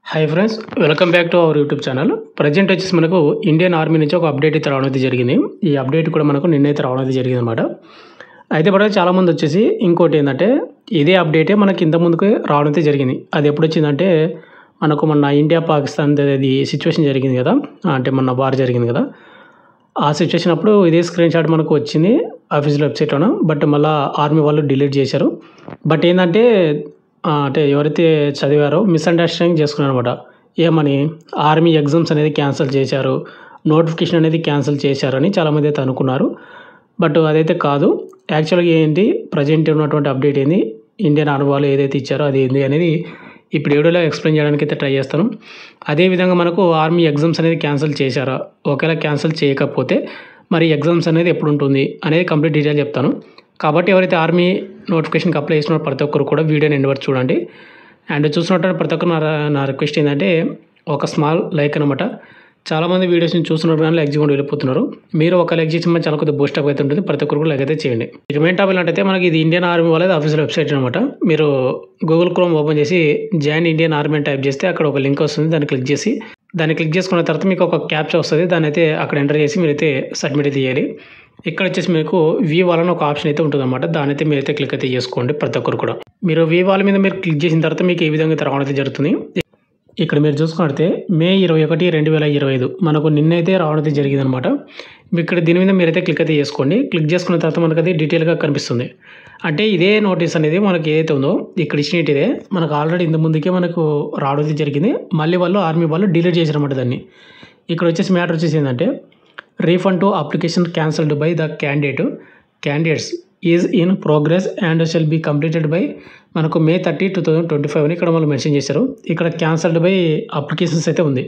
Hi friends, welcome back to our YouTube channel. Present వచ్చేసి మనకు Indian army నుంచి ఒక అప్డేట్ అయితే రావడం అయితే జరిగింది. ఈ అప్డేట్ కూడా మనకు నిన్నైతే రావడం అయితే జరిగింది అనమాట. అయితే కూడా చాలామంది వచ్చేసి ఇంకోటి ఏంటంటే ఇదే అప్డేటే మనకి ఇంత ముందుకు రావడం అయితే జరిగింది. అది ఎప్పుడు వచ్చిందంటే మనకు మొన్న ఇండియా పాకిస్తాన్ అది సిచ్యువేషన్ జరిగింది కదా, అంటే మొన్న వార్ జరిగింది కదా, ఆ సిచ్యువేషన్ అప్పుడు ఇదే స్క్రీన్ షాట్ మనకు వచ్చింది ఆఫీషియల్ వెబ్సైట్లోన. బట్ మళ్ళీ ఆర్మీ వాళ్ళు డిలీట్ చేశారు. బట్ ఏంటంటే అంటే ఎవరైతే చదివారో మిస్అండర్స్టాండింగ్ చేసుకున్నారు అనమాట. ఏమని ఆర్మీ ఎగ్జామ్స్ అనేది క్యాన్సిల్ చేశారు, నోటిఫికేషన్ అనేది క్యాన్సిల్ చేశారని చాలామంది అయితే అనుకున్నారు. బట్ అదైతే కాదు. యాక్చువల్గా ఏంటి ప్రజెంట్ ఉన్నటువంటి అప్డేట్ ఏంది, ఇండియన్ ఆర్మీ వాళ్ళు ఏదైతే ఇచ్చారో అది ఏంది అనేది ఇప్పుడు వీడియోలో ఎక్స్ప్లెయిన్ చేయడానికి అయితే ట్రై చేస్తాను. అదేవిధంగా మనకు ఆర్మీ ఎగ్జామ్స్ అనేది క్యాన్సిల్ చేశారా, ఒకవేళ క్యాన్సిల్ చేయకపోతే మరి ఎగ్జామ్స్ అనేది ఎప్పుడు ఉంటుంది అనేది కంప్లీట్ డీటెయిల్ చెప్తాను. కాబట్టి ఎవరైతే ఆర్మీ నోటిఫికేషన్కి అప్లై చేసిన ప్రతి ఒక్కరు కూడా వీడియోని ఎండ్ వరకు చూడండి. అండ్ చూసినట్టు ప్రతి ఒక్కరు నా రిక్వెస్ట్ ఏంటంటే ఒక స్మాల్ లైక్ అనమాట. చాలామంది వీడియోస్ని చూస్తున్నారు కానీ లైక్ చేయకుండా వెళ్ళిపోతున్నారు. మీరు ఒక లైక్ చేసి చాలా కొద్దిగా బూస్టప్ అయితే ఉంటుంది. ప్రతి ఒక్కరు కూడా లైక్ అయితే చేయండి. ఇక మెయిన్ టాపిక్ అంటే మనకి ఇది ఇండియన్ ఆర్మీ వాళ్ళది ఆఫీషియల్ వెబ్సైట్ అనమాట. మీరు గూగుల్ క్రోమ్ ఓపెన్ చేసి జాయిన్ ఇండియన్ ఆర్మీ అని టైప్ చేస్తే అక్కడ ఒక లింక్ వస్తుంది. దాన్ని క్లిక్ చేసుకున్న తర్వాత మీకు ఒక క్యాప్చా వస్తుంది. దాన్ని అయితే అక్కడ ఎంటర్ చేసి మీరైతే సబ్మిట్ అయితే చేయాలి. ఇక్కడ వచ్చేసి మీకు వీ వాళ్ళని ఒక ఆప్షన్ అయితే ఉంటుంది అనమాట. దాని అయితే మీరైతే క్లిక్ అయితే చేసుకోండి. ప్రతి ఒక్కరు కూడా మీరు వీ వాళ్ళ మీద మీరు క్లిక్ చేసిన తర్వాత మీకు ఏ విధంగా రావడం అయితే జరుగుతుంది. ఇక్కడ మీరు చూసుకుంటే మే 21, 2025 మనకు నిన్నైతే రావడం అయితే జరిగింది అనమాట. ఇక్కడ దీని మీద మీరైతే క్లిక్ అయితే చేసుకోండి. క్లిక్ చేసుకున్న తర్వాత మనకు అది డీటెయిల్గా కనిపిస్తుంది. అంటే ఇదే నోటీస్ అనేది మనకి ఏదైతే ఉందో ఇక్కడ ఇచ్చినట్టు ఇదే మనకు ఆల్రెడీ ఇంత ముందుకే మనకు రావడం అయితే జరిగింది. మళ్ళీ వాళ్ళు ఆర్మీ వాళ్ళు డిలీట్ చేశారన్నమాట దాన్ని. ఇక్కడ వచ్చేసి మ్యాటర్ వచ్చేసి ఏంటంటే refund to application cancelled by the candidates is in progress and shall be completed by మనకు May 30, 2025 అని ఇక్కడ వాళ్ళు మెన్షన్ చేశారు. ఇక్కడ క్యాన్సల్డ్ బై అప్లికేషన్స్ అయితే ఉంది.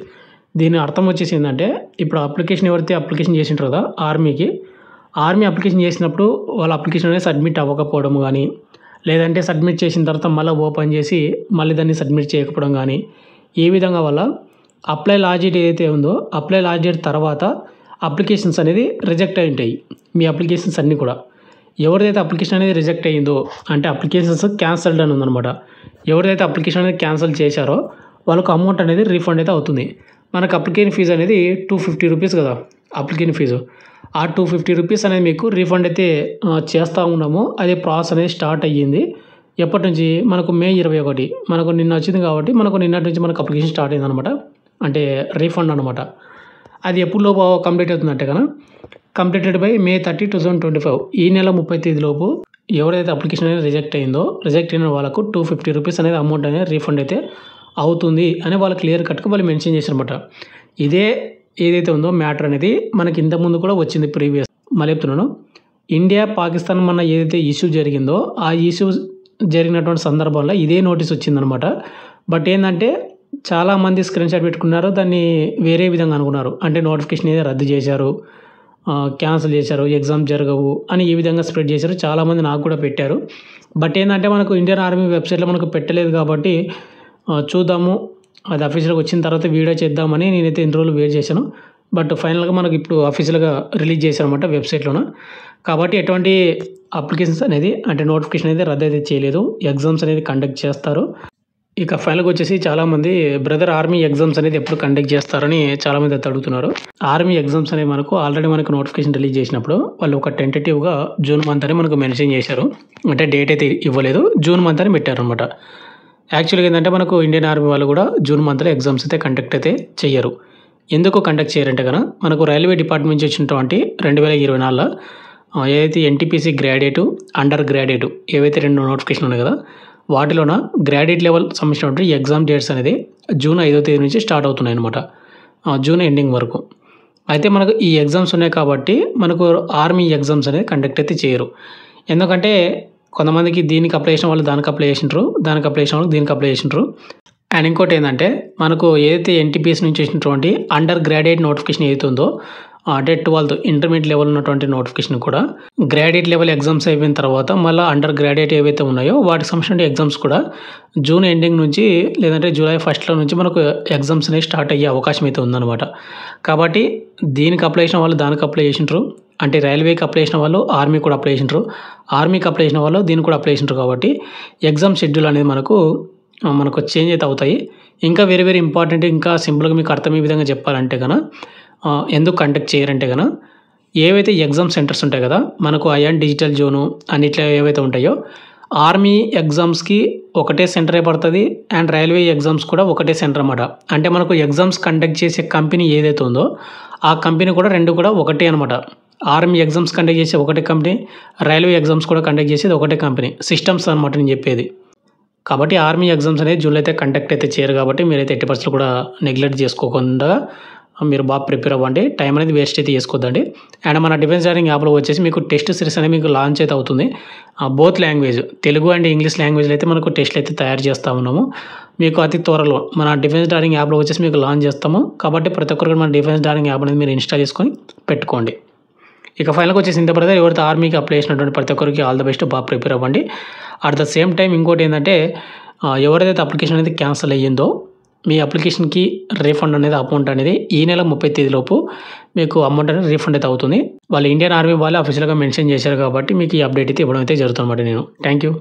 దీని అర్థం వచ్చేసి ఏంటంటే ఇప్పుడు అప్లికేషన్ ఎవరైతే అప్లికేషన్ చేసింటారు కదా ఆర్మీ అప్లికేషన్ చేసినప్పుడు వాళ్ళ అప్లికేషన్ అనేది సబ్మిట్ అవ్వకపోవడం కానీ, లేదంటే సబ్మిట్ చేసిన తర్వాత మళ్ళీ ఓపెన్ చేసి మళ్ళీ దాన్ని సబ్మిట్ చేయకపోవడం కానీ, ఏ విధంగా వల్ల అప్లై లాస్ట్ డేట్ ఏదైతే ఉందో అప్లై లాస్ట్ డేట్ తర్వాత అప్లికేషన్స్ అనేది రిజెక్ట్ అయి ఉంటాయి. మీ అప్లికేషన్స్ అన్నీ కూడా ఎవరిదైతే అప్లికేషన్ అనేది రిజెక్ట్ అయ్యిందో అంటే అప్లికేషన్స్ క్యాన్సల్డ్ అని ఉందన్నమాట. ఎవరిదైతే అప్లికేషన్ అనేది క్యాన్సిల్ చేశారో వాళ్ళకు అమౌంట్ అనేది రీఫండ్ అయితే అవుతుంది. మనకు అప్లికేషన్ ఫీజు అనేది 250 రూపీస్ కదా అప్లికేషన్ ఫీజు. ఆ 250 రూపీస్ అనేది మీకు రీఫండ్ అయితే చేస్తూ ఉన్నాము. అదే ప్రాసెస్ అనేది స్టార్ట్ అయ్యింది. ఎప్పటి నుంచి మనకు May 21 మనకు నిన్న వచ్చింది కాబట్టి మనకు నిన్నటి నుంచి మనకు అప్లికేషన్ స్టార్ట్ అయింది అనమాట. అంటే రీఫండ్ అనమాట. అది ఎప్పుడు లోపు కంప్లీట్ అవుతుందంటే కన్నా కంప్లీటెడ్ బై May 30, 2025 ఈ నెల 30 తేదీ లోపు ఎవరైతే అప్లికేషన్ అనేది రిజెక్ట్ అయిన వాళ్ళకు 250 రూపీస్ అనేది అమౌంట్ అనేది రీఫండ్ అయితే అవుతుంది అని వాళ్ళు క్లియర్ కట్గా వాళ్ళు మెన్షన్ చేశారన్నమాట. ఇదే ఏదైతే ఉందో మ్యాటర్ అనేది మనకి ఇంతకుముందు కూడా వచ్చింది ప్రీవియస్. మళ్ళీ చెప్తున్నాను, ఇండియా పాకిస్తాన్ మన ఏదైతే ఇష్యూ జరిగిందో ఆ ఇష్యూ జరిగినటువంటి సందర్భంలో ఇదే నోటీస్ వచ్చిందనమాట. బట్ ఏంటంటే చాలామంది స్క్రీన్ షాట్ పెట్టుకున్నారు, దాన్ని వేరే విధంగా అనుకున్నారు. అంటే నోటిఫికేషన్ ఏదో రద్దు చేశారు, క్యాన్సిల్ చేశారు, ఎగ్జామ్ జరగవు అని ఈ విధంగా స్ప్రెడ్ చేశారు. చాలామంది నాకు కూడా పెట్టారు. బట్ ఏంటంటే మనకు ఇండియన్ ఆర్మీ వెబ్సైట్లో మనకు పెట్టలేదు కాబట్టి చూద్దాము, అది అఫీషియల్గా వచ్చిన తర్వాత వీడియో చేద్దామని నేనైతే ఇన్ని రోజులు వెయిట్ చేశాను. బట్ ఫైనల్గా మనకు ఇప్పుడు అఫీషియల్గా రిలీజ్ చేశారన్నమాట వెబ్సైట్లోన. కాబట్టి ఎటువంటి అప్లికేషన్స్ అనేది అంటే నోటిఫికేషన్ అనేది రద్దు అయితే చేయలేదు. ఎగ్జామ్స్ అనేది కండక్ట్ చేస్తారు. ఇక ఫైనల్గా వచ్చేసి చాలామంది బ్రదర్ ఆర్మీ ఎగ్జామ్స్ అనేది ఎప్పుడు కండక్ట్ చేస్తారని చాలామంది అయితే అడుగుతున్నారు. ఆర్మీ ఎగ్జామ్స్ అనేవి మనకు ఆల్రెడీ మనకు నోటిఫికేషన్ రిలీజ్ చేసినప్పుడు వాళ్ళు ఒక టెంటేటివ్గా జూన్ మంత్ అని మనకు మెన్షన్ చేశారు. అంటే డేట్ అయితే ఇవ్వలేదు, జూన్ మంత్ అని పెట్టారు అనమాట. యాక్చువల్గా ఏంటంటే మనకు ఇండియన్ ఆర్మీ వాళ్ళు కూడా జూన్ మంత్లో ఎగ్జామ్స్ అయితే కండక్ట్ అయితే చేయరు. ఎందుకు కండక్ట్ చేయరంటే కనుక మనకు రైల్వే డిపార్ట్మెంట్ నుంచి వచ్చినటువంటి 2024లో ఏదైతే NTPC గ్రాడ్యుయేట్, అండర్ గ్రాడ్యుయేట్ ఏవైతే 2 నోటిఫికేషన్ ఉన్నాయి కదా, వాటిలోన గ్రాడ్యుయేట్ లెవెల్ సంబంధించినటువంటి ఎగ్జామ్ డేట్స్ అనేది జూన్ 5వ తేదీ నుంచి స్టార్ట్ అవుతున్నాయి అనమాట, జూన్ ఎండింగ్ వరకు. అయితే మనకు ఈ ఎగ్జామ్స్ ఉన్నాయి కాబట్టి మనకు ఆర్మీ ఎగ్జామ్స్ అనేది కండక్ట్ అయితే చేయరు. ఎందుకంటే కొంతమందికి దీనికి అప్లై చేసిన వాళ్ళు దానికి అప్లై చేసింటారు, దానికి అప్లై చేసిన వాళ్ళు దీనికి అప్లై చేసింటారు. అండ్ ఇంకోటి ఏంటంటే మనకు ఏదైతే NTPC నుంచి వచ్చినటువంటి అండర్ గ్రాడ్యుయేట్ నోటిఫికేషన్ ఏదైతే ఉందో అంటే 12th ఇంటర్మీడియట్ లెవెల్ ఉన్నటువంటి నోటిఫికేషన్ కూడా గ్రాడ్యుయేట్ లెవెల్ ఎగ్జామ్స్ అయిపోయిన తర్వాత మళ్ళీ అండర్ గ్రాడ్యుయేట్ ఏవైతే ఉన్నాయో వాటికి సంబంధించిన ఎగ్జామ్స్ కూడా జూన్ ఎండింగ్ నుంచి లేదంటే జూలై 1st నుంచి మనకు ఎగ్జామ్స్ అనేవి స్టార్ట్ అయ్యే అవకాశం అయితే ఉందన్నమాట. కాబట్టి దీనికి అప్లై చేసిన వాళ్ళు దానికి అప్లై చేసింటారు, అంటే రైల్వేకి అప్లై చేసిన వాళ్ళు ఆర్మీ కూడా అప్లై చేసింటారు, ఆర్మీకి అప్లై చేసిన వాళ్ళు దీనికి కూడా అప్లై చేసింటారు. కాబట్టి ఎగ్జామ్ షెడ్యూల్ అనేది మనకు చేంజ్ అయితే అవుతాయి. ఇంకా వేరే వేరే ఇంపార్టెంట్ ఇంకా సింపుల్గా మీకు అర్థమయ్యే విధంగా చెప్పాలంటే కనుక ఎందుకు కండక్ట్ చేయరంటే కనుక ఏవైతే ఎగ్జామ్ సెంటర్స్ ఉంటాయి కదా మనకు అయాన్ డిజిటల్ జోను అన్నిట్లో ఏవైతే ఉంటాయో ఆర్మీ ఎగ్జామ్స్కి ఒకటే సెంటరే పడుతుంది అండ్ రైల్వే ఎగ్జామ్స్ కూడా ఒకటే సెంటర్ అన్నమాట. అంటే మనకు ఎగ్జామ్స్ కండక్ట్ చేసే కంపెనీ ఏదైతే ఉందో ఆ కంపెనీ కూడా రెండు కూడా ఒకటే అనమాట. ఆర్మీ ఎగ్జామ్స్ కండక్ట్ చేసే ఒకటే కంపెనీ, రైల్వే ఎగ్జామ్స్ కూడా కండక్ట్ చేసేది ఒకటే కంపెనీ. సిస్టమ్స్ అనమాట నేను చెప్పేది. కాబట్టి ఆర్మీ ఎగ్జామ్స్ అనేది జూన్లో అయితే కండక్ట్ అయితే చేయరు కాబట్టి మీరైతే ఎట్టి పరిస్థితుల్లో కూడా నెగ్లెక్ట్ చేసుకోకుండా మీరు బాగా ప్రిపేర్ అవ్వండి. టైం అనేది వేస్ట్ అయితే చేసుకోవద్దండి. అండ్ మన డిఫెన్స్ లెర్నింగ్ యాప్లో వచ్చేసి మీకు టెస్ట్ సిరీస్ అనేది మీకు లాంచ్ అయితే అవుతుంది. Both language Telugu and English లాంగ్వేజ్లో అయితే మనకు టెస్ట్లు అయితే తయారు చేస్తూ ఉన్నాము. మీకు అతి త్వరలో మన డిఫెన్స్ లెర్నింగ్ యాప్లో వచ్చేసి మీకు లాంచ్ చేస్తాము. కాబట్టి ప్రతి ఒక్కరు మన డిఫెన్స్ లెర్నింగ్ యాప్ అనేది మీరు ఇన్స్టాల్ చేసుకొని పెట్టుకోండి. ఇక ఫైనల్గా వచ్చేసి ఇంత బ్రదర్ ఎవరైతే ఆర్మీకి అప్లై చేసినటువంటి ప్రతి ఒక్కరికి ఆల్ ద బెస్ట్, బాగా ప్రిపేర్ అవ్వండి. అట్ ద సేమ్ టైం ఇంకోటి ఏంటంటే ఎవరైతే అప్లికేషన్ అనేది క్యాన్సిల్ అయ్యిందో మీ అప్లికేషన్కి రీఫండ్ అనేది అమౌంట్ అనేది ఈ నెల 30 తేదీలోపు మీకు అమౌంట్ అనేది రీఫండ్ అయితే అవుతుంది. వాళ్ళు ఇండియన్ ఆర్మీ వాళ్ళు అఫీషియల్గా మెన్షన్ చేశారు కాబట్టి మీకు ఈ అప్డేట్ అయితే ఇవ్వడం అయితే జరుగుతుంది అన్నమాట. నేను థ్యాంక్ యూ.